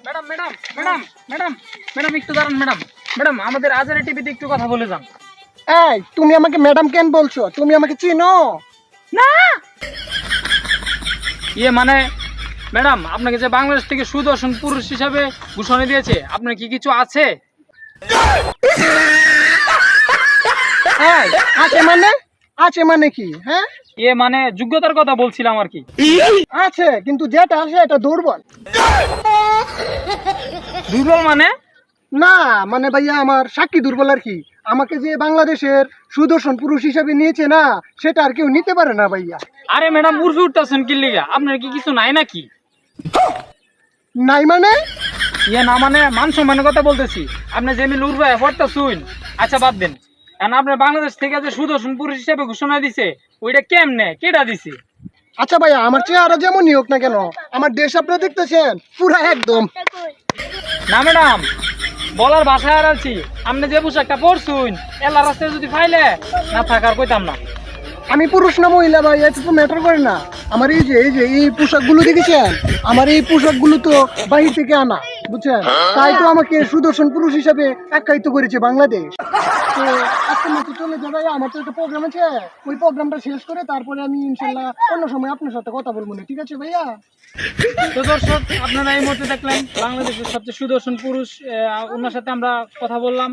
Madam madam madam madam madam একটু দাঁড়ান madam. Madam আমাদের আজারে টিভিতে একটু কথা বলে যান। এই তুমি আমাকে ম্যাডাম কেন বলছো? তুমি আমাকে চিনো না মানে ম্যাডাম আপনাকে যে বাংলাদেশ থেকে সুদর্শন পুরুষ হিসাবে ঘোষণা দিয়েছে, আপনার কি কিছু আছে? এই আছে মানে কি? হ্যাঁ মানে যোগ্যতার কথা বলছিলাম আর কি। আছে, কিন্তু যেটা আছে এটা দুর্বল। দুর্বল মানে? না মানে ভাইয়া আমার সাক্ষী দুর্বল আর কি। আমাকে যে বাংলাদেশের সুদর্শন পুরুষ হিসেবে নিয়েছে না, সেটা আর কেউ নিতে পারে না ভাইয়া। আরে ম্যাডাম উর্ফে উঠতেছেন কি লিগা? আপনার কি কিছু নাই নাকি? নাই মানে? না মানে মান সম্মানের কথা বলতেছি। আপনি যেমনি উর্ফে পড়তে শুন। আচ্ছা বাদ দেন, এখন আপনার বাংলাদেশ থেকে যে সুদর্শন পুরুষ হিসেবে ঘোষণা দিছে, ওইটা কেমনে কেটা দিছে? আচ্ছা ভাইয়া, আমার চেহারা যেমনই হোক না কেন, আমার দেশ আপনারা দেখতেছেন পুরা একদম। না ম্যাডাম, বলার ভাষায় আর আছি। আপনি যে পোশাকটা পরছুন, এলা রাস্তায় যদি ফাইলে না থাকার কইতাম না। আমি পুরুষ না মহিলা ভাই, এটা তো ম্যাটার করে না। আমার এই পোশাকগুলো দেখেছেন, আমার এই পোশাকগুলো তো বাহির থেকে আনা, বুঝছেন? তাই তো আমাকে সুদর্শন পুরুষ হিসাবে আখ্যায়িত করেছে বাংলাদেশ। তো আজকের মতো চলে যাবে, আমার তো একটা প্রোগ্রাম আছে, ওই প্রোগ্রামটা শেষ করে তারপরে আমি ইনশাল্লাহ অন্য সময় আপনার সাথে কথা বলবো না, ঠিক আছে ভাইয়া? তো দর্শক, আপনারা এই মুহূর্তে দেখলেন বাংলাদেশের সবচেয়ে সুদর্শন পুরুষ, ওনার সাথে আমরা কথা বললাম।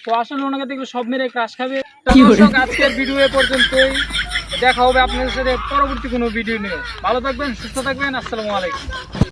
তো আসলে ওনাকে দেখলে সব মেরে ক্রাশ খাবে। তো দর্শক, আজকের ভিডিও এ পর্যন্তই। দেখা হবে আপনাদের সাথে পরবর্তী কোনো ভিডিও নিয়ে। ভালো থাকবেন, সুস্থ থাকবেন। আসসালামু আলাইকুম।